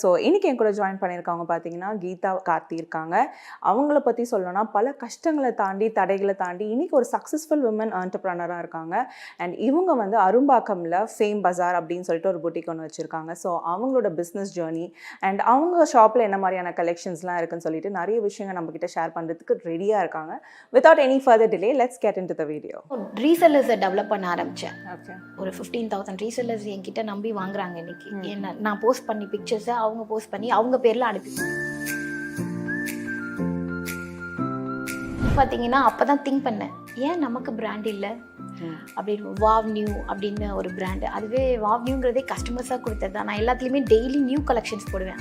So இன்றைக்கி என் கூட join பண்ணியிருக்கவங்க பார்த்தீங்கன்னா கீதா கார்த்தி இருக்காங்க. அவங்கள பற்றி சொல்லணும்னா பல கஷ்டங்களை தாண்டி தடைகளை தாண்டி இன்றைக்கி ஒரு சக்ஸஸ்ஃபுல் விமன் ஆண்டர்ப்ரனராக இருக்காங்க. அண்ட் இவங்க வந்து அரும்பாக்கமில் ஃபேம் பஜார் அப்படின்னு சொல்லிட்டு ஒரு புட்டிக் ஒன்று வச்சுருக்காங்க. ஸோ அவங்களோட பிஸ்னஸ் ஜேர்னி அண்ட் அவங்க ஷாப்பில் என்ன மாதிரியான கலெக்ஷன்ஸ்லாம் இருக்குன்னு சொல்லிட்டு நிறைய விஷயங்கள் நம்மக்கிட்ட ஷேர் பண்ணுறதுக்கு ரெடியாக இருக்காங்க. Without any further delay let's get into the video. ரீசெல்லர்ஸை டெவலப் பண்ண ஆரம்பித்தேன். ஓகே, ஒரு 15,000 ரீசெல்லர்ஸ் என்கிட்ட நம்பி வாங்குறாங்க இன்னைக்கு. என்ன நான் போஸ்ட் பண்ணி பிக்சர்ஸை அவங்க போஸ்ட் பண்ணி அவங்க பேர்ல அனுப்பி பார்த்தீங்கன்னா அப்பதான் திங்க் பண்ணேன், ஏன் நமக்கு பிராண்ட் இல்லை அப்படின்னு. வாவ் நியூ அப்படின்னு ஒரு பிராண்டு, அதுவே வாவ் நியூங்கிறதே கஸ்டமர்ஸாக கொடுத்தது தான். நான் எல்லாத்துலேயுமே டெய்லி நியூ கலெக்ஷன்ஸ் போடுவேன்.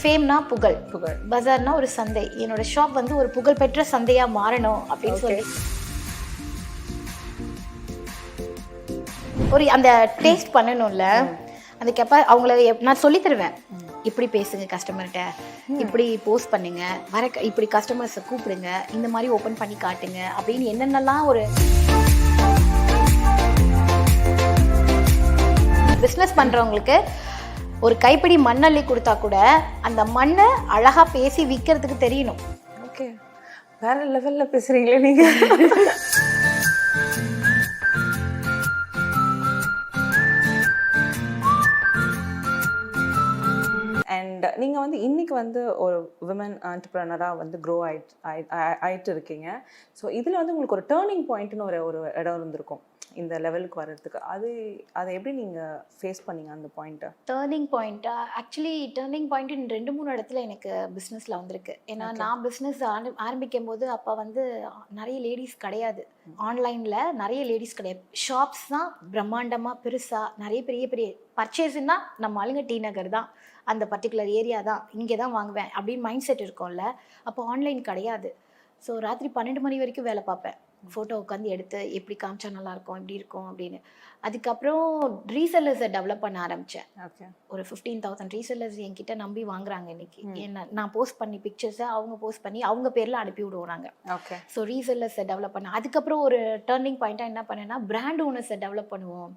ஃபேம்னா புகழ், பஜார்னா ஒரு சந்தை. என்னோட ஷாப் வந்து ஒரு புகழ்பெற்ற சந்தையா மாறணும் அப்படின்னு சொல்லி ஒரு அந்த டேஸ்ட் பண்ணணும்ல, அந்த அவங்கள நான் சொல்லி தருவேன், இப்படி பேசுங்க கஸ்டமர்கிட்ட, இப்படி போஸ்ட் பண்ணுங்க, இப்படி கஸ்டமர்ஸை கூப்பிடுங்க, இந்த மாதிரி ஓப்பன் பண்ணி காட்டுங்க அப்படின்னு என்னென்னலாம். ஒரு பிஸ்னஸ் பண்றவங்களுக்கு ஒரு கைப்பிடி மண்ணள்ளி கொடுத்தா கூட அந்த மண்ணை அழகா பேசி விற்கிறதுக்கு தெரியணும். ஓகே, வேற லெவல்ல பேசுறீங்களே நீங்க. அண்ட் நீங்கள் வந்து இன்றைக்கி வந்து ஒரு விமன் ஆண்டர்ப்ரனராக வந்து க்ரோ ஆயிட்டு இருக்கீங்க. ஸோ இதில் வந்து உங்களுக்கு ஒரு டேர்னிங் பாயிண்ட்னு ஒரு இடம் இருந்திருக்கும் இந்த லெவலுக்கு வர்றதுக்கு. அதை எப்படி நீங்கள் ஃபேஸ் பண்ணீங்க அந்த பாயிண்ட்டை? டேர்னிங் பாயிண்ட்டா? ஆக்சுவலி டேர்னிங் பாயிண்ட் 2-3 இடத்துல எனக்கு பிஸ்னஸில் வந்திருக்கு. ஏன்னா நான் பிஸ்னஸ் ஆரம்பிக்கும் போது அப்போ வந்து நிறைய லேடிஸ் கிடையாது, ஆன்லைனில் நிறைய லேடிஸ் கிடையாது. ஷாப்ஸ் தான் பிரம்மாண்டமாக பெருசாக நிறைய பெரிய பெரிய பர்ச்சேஸ்ன்னா நம்ம ஆளுங்க டி நகர் தான், அந்த பர்டிகுலர் ஏரியா தான், இங்கே தான் வாங்குவேன் அப்படின்னு மைண்ட் செட் இருக்கும்ல. அப்போ ஆன்லைன் கிடையாது. ஸோ ராத்திரி 12 மணி வரைக்கும் வேலை பார்ப்பேன், ஃபோட்டோ உட்காந்து எடுத்து எப்படி காமிச்சா நல்லாயிருக்கும், எப்படி இருக்கும் அப்படின்னு. அதுக்கப்புறம் ரீசெல்லர்ஸை டெவலப் பண்ண ஆரம்பித்தேன். ஓகே, ஒரு 15,000 ரீசெல்லர்ஸ் என்கிட்ட நம்பி வாங்குறாங்க இன்னைக்கு. என்ன நான் போஸ்ட் பண்ணி பிக்சர்ஸை அவங்க போஸ்ட் பண்ணி அவங்க பேரில் அனுப்பி விடுவோம் நாங்கள். ஓகே, ஸோ ரீசெல்லர்ஸை டெவலப் பண்ண. அதுக்கப்புறம் ஒரு டேர்னிங் பாயிண்ட்டாக என்ன பண்ணேன்னா, பிராண்ட் ஓனர்ஸை டெவலப் பண்ணுவோம்.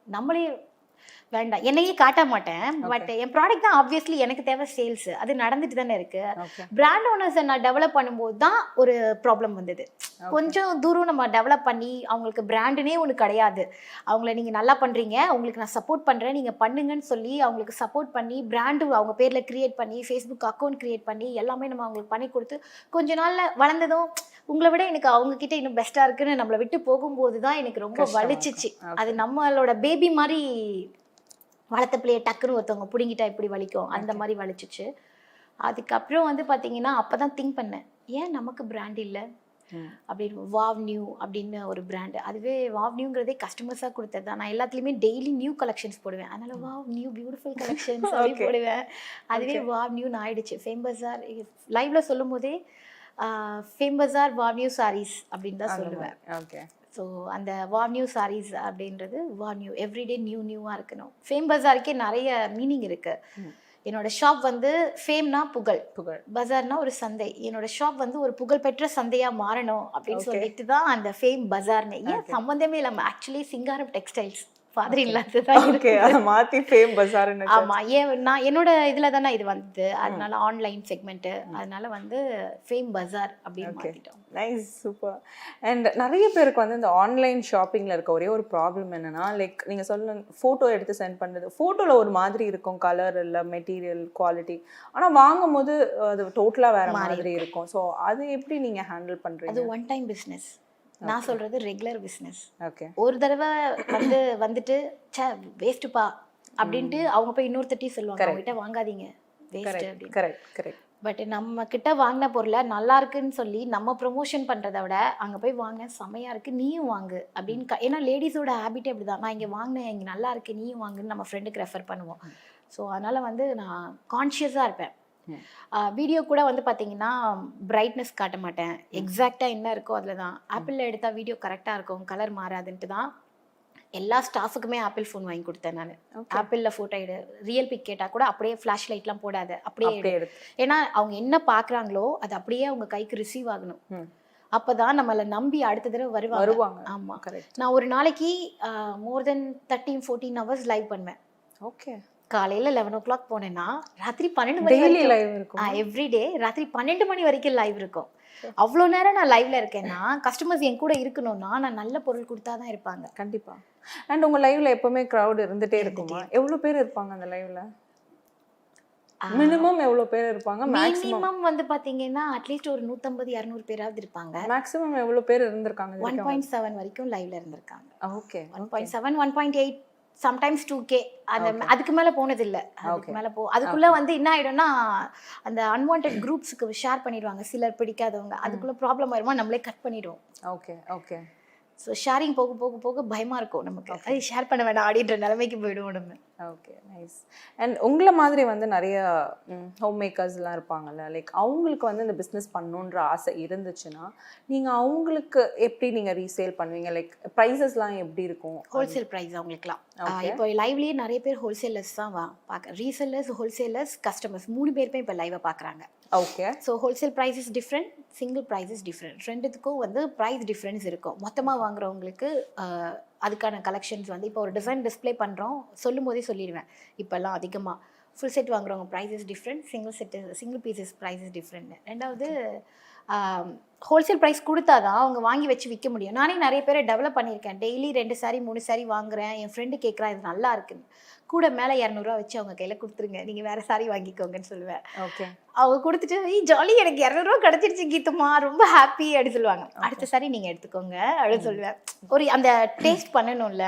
நம்மளே வேண்டாம், என்னையே காட்ட மாட்டேன், பட் என் ப்ராடக்ட் தான் ஆப்வியஸ்லி எனக்கு தேவை சேல்ஸ், அது நடந்துட்டு தானே இருக்கு. பிராண்ட் ஓனர்ஸை நான் டெவலப் பண்ணும்போது தான் ஒரு ப்ராப்ளம் வந்தது. கொஞ்சம் தூரம் நம்ம டெவலப் பண்ணி அவங்களுக்கு பிராண்டுனே ஒன்று கிடையாது, அவங்கள நீங்கள் நல்லா பண்ணுறீங்க, உங்களுக்கு நான் சப்போர்ட் பண்ணுறேன், நீங்கள் பண்ணுங்கன்னு சொல்லி அவங்களுக்கு சப்போர்ட் பண்ணி பிராண்டு அவங்க பேரில் க்ரியேட் பண்ணி ஃபேஸ்புக் அக்கௌண்ட் க்ரியேட் பண்ணி எல்லாமே நம்ம அவங்களுக்கு பண்ணி கொடுத்து கொஞ்ச நாளில் வளர்ந்ததும் உங்களை விட எனக்கு அவங்கக்கிட்ட இன்னும் பெஸ்ட்டாக இருக்குன்னு நம்மளை விட்டு போகும்போது தான் எனக்கு ரொம்ப வலிச்சிச்சு. அது நம்மளோட பேபி மாதிரி வளர்த்த பிள்ளைய டக்குன்னு ஒருத்தவங்க பிடிங்கிட்டா இப்படி வலிக்கும், அந்த மாதிரி வலிச்சிச்சு. அதுக்கப்புறம் வந்து பார்த்தீங்கன்னா அப்போ தான் திங்க் பண்ணேன், ஏன் நமக்கு பிராண்ட் இல்லை அப்படின்னு. வாவ் நியூ அப்படின்னு ஒரு பிராண்டு, அதுவே வாவ் நியூங்கிறதே கஸ்டமர்ஸாக கொடுத்தது தான். நான் எல்லாத்துலேயுமே டெய்லி நியூ கலெக்ஷன்ஸ் போடுவேன், அதனால வாவ் நியூ பியூட்டிஃபுல் கலெக்ஷன்ஸ் அப்படி போடுவேன். அதுவே வாவ் நியூன்னு ஆயிடுச்சு. ஃபேம் பஜார் லைவ்ல சொல்லும் போதே ஃபேம் பஜார் வாவ் நியூ சாரீஸ் அப்படின்னு தான் சொல்லுவேன். ஓகே, ஸோ அந்த வாவ் நியூ சாரீஸ் அப்படின்றது வாவ் நியூ, எவ்ரிடே நியூவாக இருக்கணும். ஃபேம் பஜாருக்கே நிறைய மீனிங் இருக்குது. என்னோட ஷாப் வந்து ஃபேம்னா புகழ், பஜார்னா ஒரு சந்தை. என்னோட ஷாப் வந்து ஒரு புகழ்பெற்ற சந்தையாக மாறணும் அப்படின்னு சொல்லிட்டு தான் அந்த ஃபேம் பஜார்னு. ஏன் சம்மந்தமே இல்லாமல் ஆக்சுவலி சிங்காரம் டெக்ஸ்டைல்ஸ் ஃபாதர் இல்லாததான் ஓகே, அதை மாற்றி ஃபேம் பஜார். ஆமாம், நான் என்னோட இதில் தானே இது வந்தது, அதனால ஆன்லைன் செக்மெண்ட்டு, அதனால வந்து ஃபேம் பஜார் அப்படின்னு மாற்றிட்டோம். Nice, super. அண்ட் நிறைய பேருக்கு வந்து இந்த ஆன்லைன் ஷாப்பிங்கில் இருக்க ஒரே ஒரு ப்ராப்ளம் என்னென்னா, லைக் நீங்கள் சொல்ல ஃபோட்டோ எடுத்து சென்ட் பண்ணுறது, ஃபோட்டோவில் ஒரு மாதிரி இருக்கும், கலர் இல்லை, மெட்டீரியல் குவாலிட்டி, ஆனால் வாங்கும் போது அது டோட்டலாக வேறு மாதிரி இருக்கும். ஸோ அது எப்படி நீங்கள் ஹேண்டில் பண்ணுறீங்க? அது ஒன் டைம் பிஸ்னஸ், நான் சொல்றது ரெகுலர் பிஸ்னஸ். ஓகே, ஒரு தடவை வந்துட்டு சே வேஸ்ட்டுப்பா அப்படின்ட்டு அவங்க போய் இன்னொருத்தட்டி சொல்லுவாங்க, அவங்ககிட்ட வாங்காதீங்க வேஸ்ட் அப்படின்னு. Correct correct. பட் நம்ம கிட்ட வாங்கின பொருளை நல்லா இருக்குன்னு சொல்லி நம்ம ப்ரொமோஷன் பண்றதை விட அங்கே போய் வாங்க, செமையா இருக்கு நீயும் வாங்கு அப்படின்னு. ஏன்னா லேடிஸோட ஹேபிட்டே அப்படிதான், நான் இங்கே வாங்கினேன், இங்கே நல்லா இருக்கு நீயும் வாங்குன்னு நம்ம ஃப்ரெண்டுக்கு ரெஃபர் பண்ணுவோம். ஸோ அதனால வந்து நான் கான்ஷியஸாக இருப்பேன். வீடியோ கூட வந்து பார்த்தீங்கன்னா பிரைட்னஸ் காட்ட மாட்டேன், எக்ஸாக்டாக என்ன இருக்கோ அதில் தான். ஆப்பிளில் எடுத்தால் வீடியோ கரெக்டாக இருக்கும், கலர் மாறாதுன்ட்டு தான் எல்லா ஸ்டாஃபுக்குமே ஆப்பிள் ஃபோன் வாங்கி கொடுத்தேன் நான். ஆப்பிளில் ஃபோட்டோ எடு, ரியல் பிக் கேட்டால் கூட அப்படியே ஃப்ளாஷ் லைட்லாம் போடாது, அப்படியே எடு. ஏன்னா அவங்க என்ன பார்க்குறாங்களோ அது அப்படியே அவங்க கைக்கு ரிசீவ் ஆகணும். அப்பதான் நம்மளை நம்பி அடுத்த தடவை வருவாங்க. ஆமா, நான் ஒரு நாளைக்கு மோர் தென் 13-14 ஹவர்ஸ் லைவ் பண்ணுவேன். ஓகே. காலையில 11 o'clock போனேன்னா ராத்திரி 12 மணி வரைக்கும் லைவ் இருக்கும். எவ்ரிடே ராத்திரி 12 மணி வரைக்கும் லைவ் இருக்கும். அவ்வளோ நேரம் நான் லைவ்ல இருக்கேன்னா கஸ்டமர்ஸ் என் கூட இருக்கணும்னா நான் நல்ல பொருள் கொடுத்தாதான் இருப்பாங்க. கண்டிப்பா. அண்ட் உங்க லைவ்ல எப்பவுமே கிரவுட் இருந்துட்டே இருக்குமா? எவ்வளவு பேர் இருப்பாங்க அந்த லைவ்ல? மினிமம் எவ்வளவு பேர் இருப்பாங்க? மினிமம் வந்து பாத்தீங்கன்னா அட்லீஸ்ட் ஒரு 150-200 பேராவது இருப்பாங்க. மேக்ஸிமம் எவ்வளவு பேர் இருந்திருக்காங்க? 1.7 வரைக்கும் லைவ்ல இருந்திருக்காங்க. ஓகே. 1.7 1.8 sometimes 2K. அதுக்கு மேல போனது இல்ல. அதுக்கு மேல அதுக்குள்ள வந்து என்ன ஆயிடும்னா அந்த அன்வான்டட் குரூப்ஸ்க்கு ஷேர் பண்ணிடுவாங்க. சிலர் பிடிக்காதவங்க அதுக்குள்ள ப்ராப்ளம் ஆயிருமா நம்மளே கட் பண்ணிடுவோம். Okay okay. ஸோ ஷேரிங் போக போக போக பயமா இருக்கும் நமக்கு. அது ஷேர் பண்ண வேண்டாம் அப்படின்ற நிலைமைக்கு போயிடுவோம் நம்ம. Okay, nice. அண்ட் உங்களை மாதிரி வந்து நிறைய ஹோம் மேக்கர்ஸ்லாம் இருப்பாங்கல்ல, லைக் அவங்களுக்கு வந்து இந்த பிஸ்னஸ் பண்ணணுன்ற ஆசை இருந்துச்சுன்னா நீங்கள் அவங்களுக்கு எப்படி நீங்கள் ரீசேல் பண்ணுவீங்க? லைக் ப்ரைஸஸ்லாம் எப்படி இருக்கும்? ஹோல்சேல் ப்ரைஸ் அவங்களுக்குலாம். இப்போ லைவ்லேயே நிறைய பேர் ஹோல்சேலர்ஸ் தான் பார்க்க, ரீசேலர்ஸ், ஹோல்சேலர்ஸ், கஸ்டமர்ஸ் 3 பேருமே இப்போ லைவை பார்க்குறாங்க. Okay. So wholesale price is different, single price is different. ரெண்டுத்துக்கும் வந்து ப்ரைஸ் டிஃப்ரென்ஸ் இருக்கும். மொத்தமாக வாங்குறவங்களுக்கு அதுக்கான கலெக்ஷன்ஸ் வந்து இப்போ ஒரு டிசைன் டிஸ்பிளே பண்ணுறோம் சொல்லும் போதே சொல்லிடுவேன். இப்போல்லாம் அதிகமாக ஃபுல் செட் வாங்குறவங்க price is different, single pieces price is different. ரெண்டாவது ஹோல்சேல் ப்ரைஸ் கொடுத்தா தான் அவங்க வாங்கி வச்சு விற்க முடியும். நானே நிறைய பேரை டெவலப் பண்ணியிருக்கேன். டெய்லி 2 saree 3 saree வாங்குறேன். என் ஃப்ரெண்டு கேட்குறான் இது நல்லா இருக்குன்னு, கூட மேலே 200 வச்சு அவங்க கையில் கொடுத்துருங்க, நீங்கள் வேறு saree வாங்கிக்கோங்கன்னு சொல்லுவேன். ஓகே. அவங்க கொடுத்துட்டு ஜாலி எனக்கு 200 கிடச்சிருச்சு கீதம்மா ரொம்ப ஹாப்பி அப்படி சொல்லுவாங்க. அடுத்த saree நீங்கள் எடுத்துக்கோங்க அப்படின்னு சொல்லுவேன். ஒரு அந்த டேஸ்ட் பண்ணணும்ல,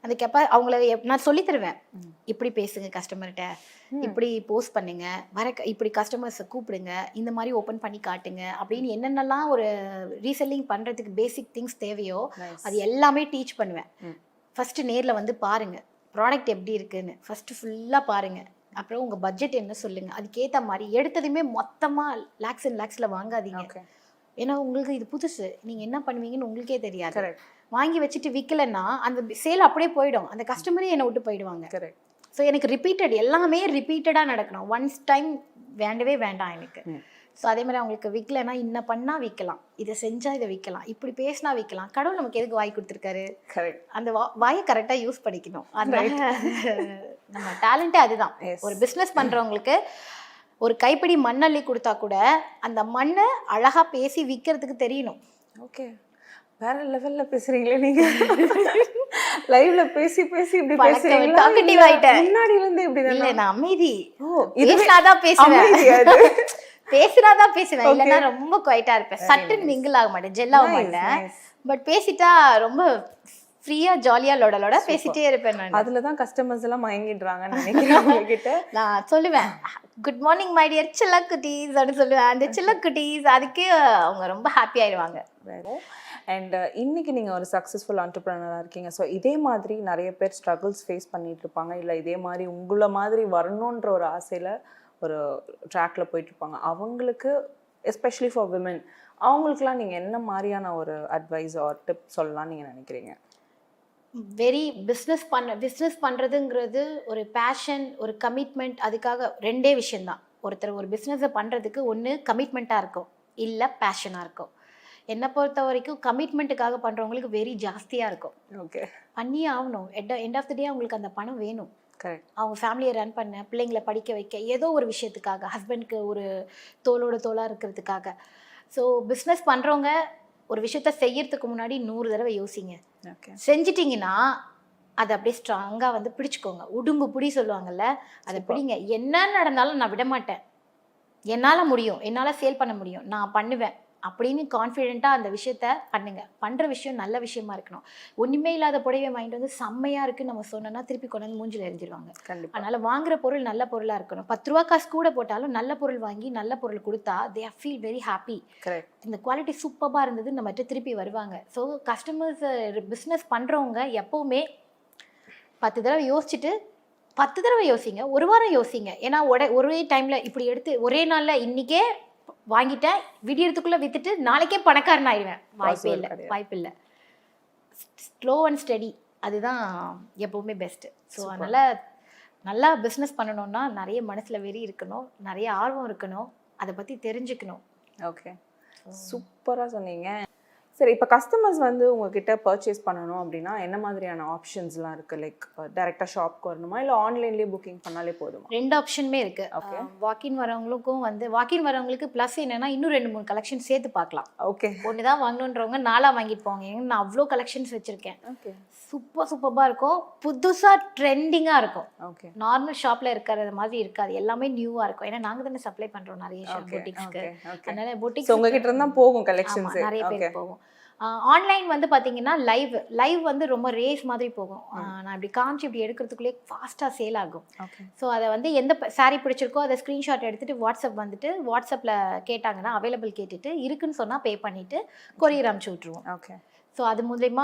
அந்த அவங்கள நான் சொல்லி தருவேன். இப்படி பேசுங்க கஸ்டமர்கிட்ட, இப்படி போஸ்ட் பண்ணுங்க, இப்படி கஸ்டமர்ஸை கூப்பிடுங்க, இந்த மாதிரி ஓப்பன் பண்ணி காட்டுங்க அப்படின்னு என்னென்னலாம் ஒரு ரீசெல்லிங் பண்ணுறதுக்கு பேசிக் திங்ஸ் தேவையோ அது எல்லாமே டீச் பண்ணுவேன். ஃபஸ்ட்டு நேரில் வந்து பாருங்கள் ப்ராடக்ட் எப்படி இருக்குன்னு, ஃபஸ்ட்டு ஃபுல்லாக பாருங்கள். அப்புறம் உங்கள் பட்ஜெட் என்ன சொல்லுங்கள், அதுக்கேற்ற மாதிரி எடுத்ததுமே மொத்தமாக லேக்ஸ் அண்ட் லேக்ஸில் வாங்காதீங்க. ஏன்னா உங்களுக்கு இது புதுசு, நீங்கள் என்ன பண்ணுவீங்கன்னு உங்களுக்கே தெரியாது. வாங்கி வச்சுட்டு விற்கலைன்னா அந்த சேல் அப்படியே போயிடும், அந்த கஸ்டமரே என்னை விட்டு போயிடுவாங்க. ஸோ எனக்கு ரிப்பீட்டட் எல்லாமே ரிப்பீட்டடாக நடக்கணும். ஒன்ஸ் டைம் வேண்டவே வேண்டாம் எனக்கு. ஸோ அதே மாதிரி அவங்களுக்கு விற்கலைன்னா இன்னும் பண்ணால் விற்கலாம், இதை செஞ்சால் இதை விற்கலாம், இப்படி பேசினா விற்கலாம். கடவுள் நமக்கு எதுக்கு வாய் கொடுத்துருக்காரு, அந்த வாயை கரெக்டாக யூஸ் பண்ணிக்கணும். அதனால நம்ம டேலண்ட்டே அதுதான். ஒரு பிஸ்னஸ் பண்ணுறவங்களுக்கு ஒரு கைப்பிடி மண்ணள்ளி கொடுத்தா கூட அந்த மண்ணை அழகாக பேசி விற்கிறதுக்கு தெரியணும். ஓகே, வேற லெவல்ல பேசுறீங்களே நீங்க. லைவ்ல பேசி பேசி இப்படி பேசுறீங்க. டாக்கட்டிவ் ஆயிட்டேன். முன்னாடில இருந்து இப்படி இல்ல, நான் அமைதி. பேசினாதான் பேசுவேன், பேசினாதான் பேசுவேன். இல்லைன்னா ரொம்ப குவைட்டா இருப்பேன். சட்டுன்னு மிங்கிள் ஆக மாட்டேன், ஜெல் ஆக மாட்டேன். பட் பேசிட்டா ரொம்ப ஃப்ரீயா ஜாலியா லோட பேசிட்டே இருப்பேன் நான். அதுலதான் கஸ்டமர்ஸ் எல்லாம் மயங்கிடுறாங்கன்னு நினைக்கிறேன் உங்ககிட்ட. நான் சொல்லுவேன் குட் மார்னிங் மை டியர் சில்ல குட்டீஸ் அப்படின்னு சொல்லுவேன். அந்த சில்ல குட்டீஸ் அதுக்கே அவங்க ரொம்ப ஹாப்பி ஆயிடுவாங்க. அண்ட் இன்னைக்கு நீங்கள் ஒரு சக்ஸஸ்ஃபுல் ஆண்டர்ப்ரனராக இருக்கீங்க. ஸோ இதே மாதிரி நிறைய பேர் ஸ்ட்ரகிள்ஸ் ஃபேஸ் பண்ணிட்டு இருப்பாங்க, இல்லை இதே மாதிரி உங்களை மாதிரி வரணுன்ற ஒரு ஆசையில் ஒரு ட்ராக்ல போயிட்டுருப்பாங்க. அவங்களுக்கு எஸ்பெஷலி ஃபார் விமன், அவங்களுக்குலாம் நீங்கள் என்ன மாதிரியான ஒரு அட்வைஸ் ஆர் டிப் சொல்லலாம்னு நீங்கள் நினைக்கிறீங்க? பிஸ்னஸ் பண்ணுறதுங்கிறது ஒரு பேஷன், ஒரு கமிட்மெண்ட். அதுக்காக 2 விஷயந்தான். ஒருத்தர் ஒரு பிஸ்னஸை பண்ணுறதுக்கு ஒன்று கமிட்மெண்ட்டாக இருக்கும், இல்லை பேஷனாக இருக்கும். என்னை பொறுத்த வரைக்கும் கமிட்மெண்ட்டுக்காக பண்ணுறவங்களுக்கு வெரி ஜாஸ்தியாக இருக்கும். ஓகே, பண்ணியே ஆகணும். எண்ட் ஆஃப் த டே அவங்களுக்கு அந்த பணம் வேணும். அவங்க ஃபேமிலியை ரன் பண்ண, பிள்ளைங்களை படிக்க வைக்க, ஏதோ ஒரு விஷயத்துக்காக, ஹஸ்பண்டுக்கு ஒரு தோளோட தோளாக இருக்கிறதுக்காக. ஸோ பிஸ்னஸ் பண்ணுறவங்க ஒரு விஷயத்த செய்யறதுக்கு முன்னாடி 100 தடவை யோசிங்க. செஞ்சிட்டிங்கன்னா அதை அப்படியே ஸ்ட்ராங்காக வந்து பிடிச்சிக்கோங்க. உடும்பு பிடி சொல்லுவாங்கல்ல, அதை பிடிங்க. என்ன நடந்தாலும் நான் விட மாட்டேன், என்னால் முடியும், என்னால் சேல் பண்ண முடியும், நான் பண்ணுவேன் அப்படின்னு கான்ஃபிடென்ட்டாக அந்த விஷயத்த பண்ணுங்க. பண்ணுற விஷயம் நல்ல விஷயமா இருக்கணும். ஒன்றுமே இல்லாத புடவை வாங்கிட்டு வந்து செம்மையாக இருக்குன்னு நம்ம சொன்னோன்னா திருப்பி கொண்டு வந்து மூஞ்சில் எரிஞ்சிருவாங்க. அதனால் வாங்குற பொருள் நல்ல பொருளாக இருக்கணும். 10 ரூபா காசு கூட போட்டாலும் நல்ல பொருள் வாங்கி நல்ல பொருள் கொடுத்தா தே ஃபீல் வெரி ஹாப்பி. இந்த குவாலிட்டி சூப்பராக இருந்தது நம்மகிட்ட திருப்பி வருவாங்க. ஸோ கஸ்டமர்ஸ் பிஸ்னஸ் பண்ணுறவங்க எப்போவுமே 10 தடவை யோசிச்சுட்டு 10 தடவை யோசிங்க, ஒரு வாரம் யோசிங்க. ஏன்னா ஒரே டைமில் இப்படி எடுத்து ஒரே நாளில் இன்றைக்கே வாங்கிட்டேன் விடியறதுக்குள்ளே விற்றுட்டு நாளைக்கே பணக்காரன் ஆயிடுவேன், வாய்ப்பில்லை. ஸ்லோ அண்ட் ஸ்டடி, அதுதான் எப்போவுமே பெஸ்ட்டு. ஸோ அதனால் நல்லா பிஸ்னஸ் பண்ணணுன்னா நிறைய மனசில் வெறி இருக்கணும், நிறைய ஆர்வம் இருக்கணும், அதை பற்றி தெரிஞ்சுக்கணும். ஓகே, சூப்பரா சொன்னீங்க. சரி, இப்போ கஸ்டமர்ஸ் வந்து உங்ககிட்ட பர்ச்சேஸ் பண்ணணும் அப்படின்னா என்ன மாதிரியான ஆப்ஷன்ஸ்லாம் இருக்கு? லைக் டைரக்டா ஷாப்க்கு வரணுமா இல்ல ஆன்லைன்லயே புக்கிங் பண்ணாலே போதுமா? ரெண்டு ஆப்ஷனுமே இருக்கு. வாக்கின் வரவங்களுக்கும் வந்து வாக்கின் வரவங்களுக்கு ப்ளஸ் என்னன்னா இன்னும் 2-3 கலெக்ஷன் சேர்த்து பார்க்கலாம். ஓகே. ஒன்று தான் வாங்கணுன்றவங்க 4 வாங்கிட்டு போவாங்க. ஏன்னா நான் அவ்வளோ கலெக்ஷன்ஸ் வச்சிருக்கேன். ஓகே. சூப்பராக இருக்கும். புதுசாக ட்ரெண்டிங்காக இருக்கும். ஓகே. நார்மல் ஷாப்பில் இருக்கிறது மாதிரி இருக்காது. எல்லாமே நியூவாக இருக்கும். ஏன்னா நாங்கள் தானே சப்ளை பண்ணுறோம் நிறைய பொட்டிக்ஸ்க்கு. அதனால பொட்டிக்ஸ் உங்ககிட்ட இருந்தா போகும் கலெக்ஷன்ஸ் நிறைய பேர் போகும். ஆன்லைன் வந்து பார்த்தீங்கன்னா லைவ் வந்து ரொம்ப ரேஸ் மாதிரி போகும். நான் இப்படி காமிச்சு இப்படி எடுக்கிறதுக்குள்ளே ஃபாஸ்ட்டாக சேல் ஆகும். ஸோ அதை வந்து எந்த சாரீ பிடிச்சிருக்கோ அதை ஸ்க்ரீன்ஷாட் எடுத்துகிட்டு வாட்ஸ்அப்பில் கேட்டாங்கன்னா அவைலபிள் கேட்டுட்டு இருக்குன்னு சொன்னால் பே பண்ணிவிட்டு கொரியர் அனுப்பிச்சி விட்ருவோம். ஓகே. ஸோ அது மூலமா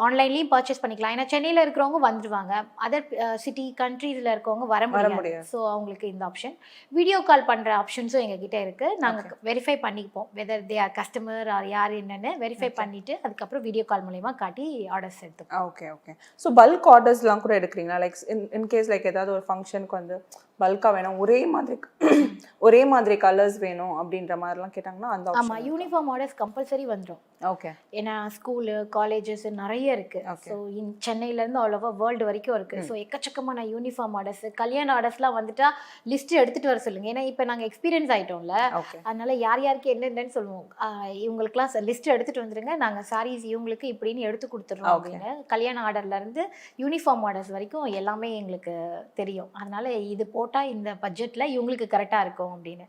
ஆன்லைன்லேயும் பர்ச்சேஸ் பண்ணிக்கலாம். ஏன்னா சென்னையில் இருக்கிறவங்க வந்துடுவாங்க, அதர் சிட்டி கண்ட்ரீஸில் இருக்கவங்க வர முடியாது. ஸோ அவங்களுக்கு இந்த ஆப்ஷன். வீடியோ கால் பண்ணுற ஆப்ஷன்ஸும் எங்ககிட்ட இருக்குது. நாங்கள் வெரிஃபை பண்ணிப்போம் whether they are customer R யார் என்னென்னு வெரிஃபை பண்ணிவிட்டு அதுக்கப்புறம் வீடியோ கால் மூலமா காட்டி ஆர்டர்ஸ் எடுத்துப்போம். ஓகே. ஓகே. ஸோ பல்க் ஆர்டர்ஸ்லாம் கூட எடுக்கிறீங்களா? லைக் இன்கேஸ் லைக் ஏதாவது ஒரு ஃபங்க்ஷனுக்கு வந்து பல்காக வேணும், ஒரே மாதிரி கலர்ஸ் வேணும் அப்படின்ற மாதிரிலாம் கேட்டாங்கன்னா அந்த ஆமாம், யூனிஃபார்ம் ஆர்டர்ஸ் கம்பல்சரி வந்துடும். ஓகே. ஏன்னா ஸ்கூலு காலேஜஸ் நிறைய இருக்குது. ஸோ சென்னையிலேருந்து ஆல் ஓவர் வேர்ல்டு வரைக்கும் இருக்குது. ஸோ எக்கச்சக்கமான யூனிஃபார்ம் ஆர்டர்ஸ், கல்யாண ஆர்டர்ஸ்லாம் வந்துட்டா லிஸ்ட் எடுத்துகிட்டு வர சொல்லுங்கள். ஏன்னா இப்போ நாங்கள் எக்ஸ்பீரியன்ஸ் ஆகிட்டோம்ல, அதனால யாருக்கு என்னென்னு சொல்லுவோம். இவங்களுக்குலாம் லிஸ்ட் எடுத்துகிட்டு வந்துடுங்க, நாங்கள் சாரீஸ் இவங்களுக்கு இப்படின்னு எடுத்து கொடுத்துட்றோம் அப்படின்னு. கல்யாண ஆர்டர்லேருந்து யூனிஃபார்ம் ஆர்டர்ஸ் வரைக்கும் எல்லாமே எங்களுக்கு தெரியும். அதனால இது போட்டால் இந்த பட்ஜெட்டில் இவங்களுக்கு கரெக்டாக இருக்கும் அப்படின்னு.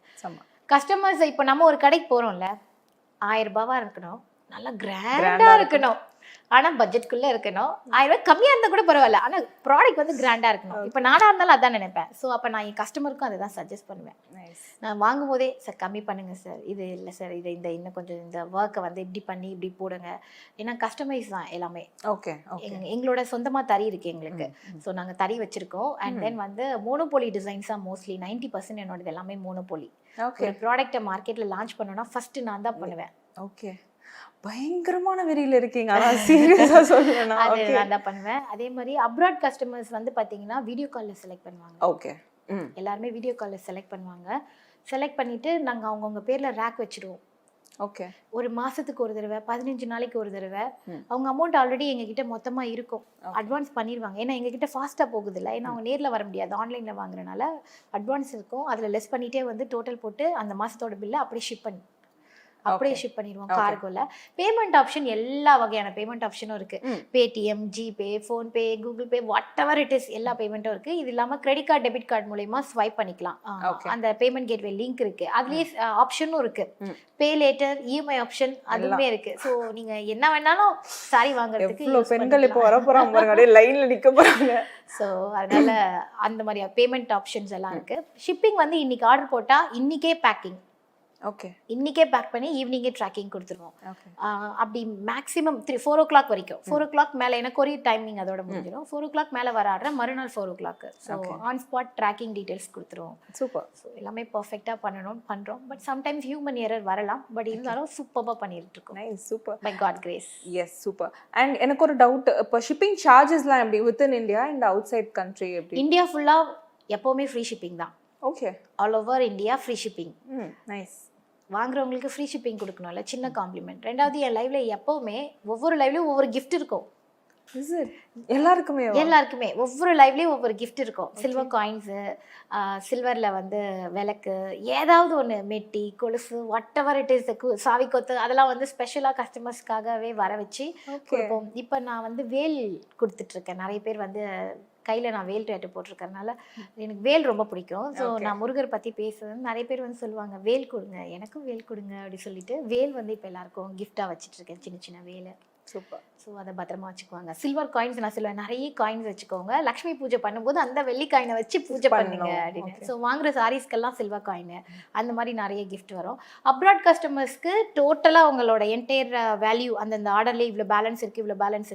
கஸ்டமர்ஸ் இப்போ நம்ம ஒரு கடைக்கு போகிறோம்ல, 1000 ரூபாவா இருக்கணும், நல்லா கிராண்டா இருக்கணும், ஆனா பட்ஜெட்குள்ள இருக்கணும். 1000 ரூபாய் கம்மியா இருந்தா கூட பரவாயில்ல, ஆனா ப்ராடக்ட் வந்து கிராண்டா இருக்கணும். இப்போ நானா இருந்தாலும் அதான் நினைப்பேன். ஸோ அப்போ நான் என் கஸ்டமருக்கும் அதை தான் சஜஸ்ட் பண்ணுவேன். நான் வாங்கும் போதே சார் கம்மி பண்ணுங்க சார், இது இல்லை சார், இது இன்னும் கொஞ்சம் இந்த ஒர்க்கை வந்து இப்படி பண்ணி இப்படி போடுங்க. ஏன்னா கஸ்டமைஸ் தான் எல்லாமே. ஓகே. எங்களோட சொந்தமா தறி இருக்கு எங்களுக்கு. ஸோ நாங்க தறி வச்சிருக்கோம். அண்ட் தென் வந்து மோனோபோலி டிசைன்ஸா மோஸ்ட்லி 90% என்னோடது எல்லாமே மோனோபோலி. ஒரு ப்ராடக்ட்டை மார்க்கெட்ல லான்ச் பண்ணோம்னா ஃபர்ஸ்ட் நான் தான் பண்ணுவேன். ஓகே. பயங்கரமான வெறியில இருக்கீங்க. ஆனா சீரியஸா சொல்றேன், அது நான் தான் பண்ணுவேன். அதே மாதிரி அப்ராட் கஸ்டமர்ஸ் வந்து பாத்தீங்கன்னா வீடியோ கால்ல செலக்ட் பண்ணுவாங்க. ஓகே. எல்லாருமே வீடியோ கால்ல செலக்ட் பண்ணுவாங்க. செலக்ட் பண்ணிட்டு நாங்க அவங்கவுங்க பேர்ல ரேக் வச்சிடுவோம். ஓகே. ஒரு மாசத்துக்கு ஒரு தடவை, 15 நாளைக்கு ஒரு தடவை அவங்க அமௌண்ட் ஆல்ரெடி எங்ககிட்ட மொத்தமா இருக்கும். அட்வான்ஸ் பண்ணிடுவாங்க. ஏன்னா எங்ககிட்ட ஃபாஸ்டா போகுது இல்லை, ஏன்னா அவங்க நேர்ல வர முடியாது, ஆன்லைன்ல வாங்குறதுனால அட்வான்ஸ் இருக்கும். அதுல லெஸ் பண்ணிட்டே வந்து டோட்டல் போட்டு அந்த மாசத்தோட பில்லை அப்படியே ஷிப் பண்ணிடுவோம் கார்கோல. பேமெண்ட் ஆப்ஷன் எல்லா வகையான பேமெண்ட் ஆப்ஷனும் இருக்கு. Paytm, GPay, PhonePe, Google Pay, what ever it is, எல்லா பேமெண்ட்டும் இருக்கு. இது இல்லாம கிரெடிட் கார்டு, டெபிட் கார்டு மூலமா ஸ்வைப் பண்ணிக்கலாம். அந்த பேமெண்ட் கேட்வே லிங்க் இருக்கு. அதுலயே ஆப்ஷனும் இருக்கு. பே லேட்டர், இஎம்ஐ ஆப்ஷன் அதுவுமே இருக்கு. ஸோ நீங்க என்ன வேணாலும் சாரி வாங்குறதுக்கு பெண்கள் இப்போ வர போறாங்க பாருங்க, அப்படியே லைன்ல நிக்க போறாங்க. ஸோ அதனால அந்த மாதிரி பேமெண்ட் ஆப்ஷன்ஸ் எல்லாம் இருக்கு. ஷிப்பிங் வந்து இன்னைக்கு ஆர்டர் போட்டா இன்னைக்கே பேக்கிங். ஓகே. இன்னைக்கே பேக் பண்ணி ஈவினிங்கே ட்ராக்கிங் கொடுத்துருவோம். அப்படி மேக்ஸிமம் 4 o'clock வரைக்கும். 4 o'clock மேலே எனக்கு கொரியர் டைமிங் அதோட முடிஞ்சிடும். 4 o'clock மேலே வர ஆடுற மறுநாள் 4 o'clock. So on spot tracking details கொடுத்துருவோம். சூப்பர். ஸோ எல்லாமே பர்ஃபெக்டாக பண்ணுறோம். பட் சம்டைம்ஸ் ஹியூமன் எரர் வரலாம். பட் இருந்தாலும் சூப்பராக பண்ணிட்டு இருக்கோம். Nice. Super. By God grace. Yes, super. And எனக்கு ஒரு டவுட், இப்போ ஷிப்பிங் சார்ஜஸ்லாம் எப்படி within India and outside country எப்படி? இந்தியா ஃபுல்லாக எப்போவுமே ஃப்ரீ ஷிப்பிங் தான். Okay. All over India free shipping. Nice. வாங்குறவங்களுக்கு ஃப்ரீ ஷிப்பிங் கொடுக்கணும்ல, சின்ன காம்ப்ளிமெண்ட். ரெண்டாவது என் லைவ்ல எப்பவுமே ஒவ்வொரு லைவ்லயும் ஒவ்வொரு கிஃப்ட் இருக்கும். எல்லாருக்குமே ஒவ்வொரு லைவ்லயும் ஒவ்வொரு கிஃப்ட் இருக்கும். சில்வர் காயின்ஸு, சில்வர்ல வந்து விளக்கு, ஏதாவது ஒன்று, மெட்டி, கொலுசு, வாட் எவர் இட் இஸ், சாவி கொத்து, அதெல்லாம் வந்து ஸ்பெஷலாக கஸ்டமர்ஸ்க்காகவே வர வச்சு கொடுப்போம். இப்போ நான் வந்து வேல் கொடுத்துட்ருக்கேன். நிறைய பேர் வந்து கையில் நான் வேல் டேட்டு போட்டிருக்கறனால எனக்கு வேல் ரொம்ப பிடிக்கும். ஸோ நான் முருகர் பற்றி பேசுவேன். நிறைய பேர் வந்து சொல்லுவாங்க வேல் கொடுங்க, எனக்கும் வேல் கொடுங்க அப்படி சொல்லிட்டு வேல் வந்து இப்போ எல்லாருக்கும் கிஃப்டாக வச்சுட்ருக்கேன், சின்ன சின்ன வேலை. சூப்பர். ஸோ அதை பத்திரமா வச்சுக்குவாங்க. சில்வர் காயின்ஸ் நான் சொல்லுவேன், நிறைய காயின்ஸ் வச்சுக்கோங்க, லக்ஷ்மி பூஜை பண்ணும்போது அந்த வெள்ளி காயினை வச்சு பூஜை பண்ணுங்க அப்படின்னு. ஸோ வாங்குற சாரீஸ்க்கெல்லாம் சில்வர் காயின் அந்த மாதிரி நிறைய கிஃப்ட் வரும். அப்ராட் கஸ்டமர்ஸ்க்கு டோட்டலாக அவங்களோட என்டையர் வேல்யூ அந்தந்த ஆர்டர்லேயே இவ்வளோ பேலன்ஸ்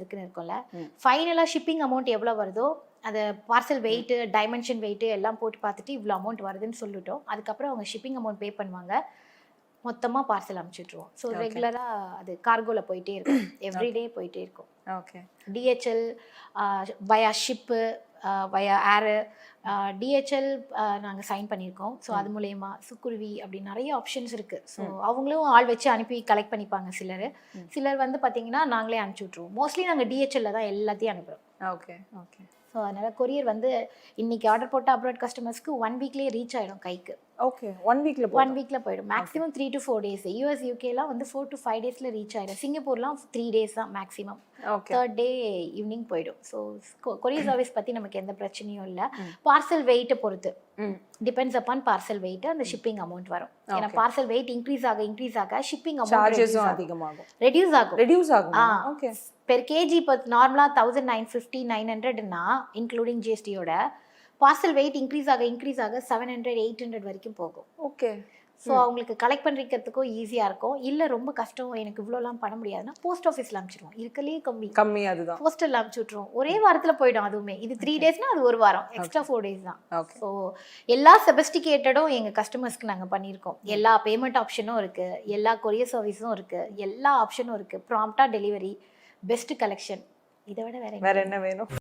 இருக்குன்னு இருக்கும்ல, ஃபைனலாக ஷிப்பிங் அமௌண்ட் எவ்வளோ வருதோ அதை பார்சல் வெயிட்டு, டைமென்ஷன் வெயிட்டு எல்லாம் போட்டு பார்த்துட்டு இவ்வளோ அமௌண்ட் வருதுன்னு சொல்லிட்டோம். அதுக்கப்புறம் அவங்க ஷிப்பிங் அமௌண்ட் பே பண்ணுவாங்க. மொத்தமாக பார்சல் அனுப்பிச்சுட்ருவோம். ஸோ ரெகுலராக அது கார்கோவில் போயிட்டே இருக்கும், எவ்ரிடே போயிட்டே இருக்கும். ஓகே. டிஹெச்எல், வயா ஷிப்பு, வயா ஏரு, டிஹெச்எல் நாங்கள் சைன் பண்ணியிருக்கோம். ஸோ அது மூலயமா சுக்குருவி அப்படி நிறைய ஆப்ஷன்ஸ் இருக்குது. ஸோ அவங்களும் ஆள் வச்சு அனுப்பி கலெக்ட் பண்ணிப்பாங்க. சிலர் வந்து பார்த்தீங்கன்னா நாங்களே அனுப்பிச்சி விட்ருவோம். மோஸ்ட்லி நாங்கள் டிஹெச்எல்ல தான் எல்லாத்தையும் அனுப்புகிறோம். Okay okay. ஸோ அதனால் கொரியர் வந்து இன்றைக்கி ஆர்டர் போட்ட அப்ராட் கஸ்டமர்ஸ்க்கு 1 வீக்லேயே ரீச் ஆகிடும் கைக்கு. ஓகே, 1 வீக்கில் போயிடும். Maximum 3 to 4 days. US UKலாம் வந்து 4 to 5 daysல ரீச் ஆகிடும். சிங்கப்பூர்லாம் 3 days தான் மேக்ஸிமம். தேர்ட் டே ஈவினிங் போயிடும். ஸோ கொரியர் சர்வீஸ் பற்றி நமக்கு எந்த பிரச்சனையும் இல்லை. பார்சல் வெயிட்டை பொறுத்து டிபெண்ட்ஸ் அப்பான் பார்சல் வெயிட் அந்த ஷிப்பிங் அமௌண்ட் வரும். ஏன்னா பார்சல் வெயிட் இன்க்ரீஸ் ஆக ஷிப்பிங் அமௌண்ட் அதிகமாகும், ரெடியூஸ் ஆகும். ஓகே. பெர் கேஜி இப்போ நார்மலாக 1950 900ன்னா இன்க்ளூடிங் ஜிஎஸ்டியோட பார்சல் வெயிட் இன்க்ரீஸ் ஆக 700 800 வரைக்கும் போகும். ஓகே. ஸோ அவங்களுக்கு கலெக்ட் பண்ணிக்கிறதுக்கும் ஈஸியாக இருக்கும். இல்லை ரொம்ப கஷ்டம் எனக்கு இவ்வளோலாம் பண்ண முடியாதுன்னா போஸ்ட் ஆஃபீஸில் அனுப்பிச்சிடுவோம். இருக்கலே கம்மி அதுதான் போஸ்டல் அனுப்பிச்சி விட்ருவோம். ஒரே வாரத்தில் போயிடும். அதுவுமே இது 3 daysனா அது ஒரு வாரம், எக்ஸ்ட்ரா 4 days தான். ஸோ எல்லா செபஸ்டிகேட்டடும் எங்கள் கஸ்டமர்ஸ்க்கு நாங்கள் பண்ணியிருக்கோம். எல்லா பேமெண்ட் ஆப்ஷனும் இருக்குது, எல்லா கொரியர் சர்வீஸும் இருக்குது, எல்லா ஆப்ஷனும் இருக்குது. ப்ராம்ப்டாக டெலிவரி, பெஸ்ட் கலெக்ஷன். இதை விட வேற என்ன வேணும்?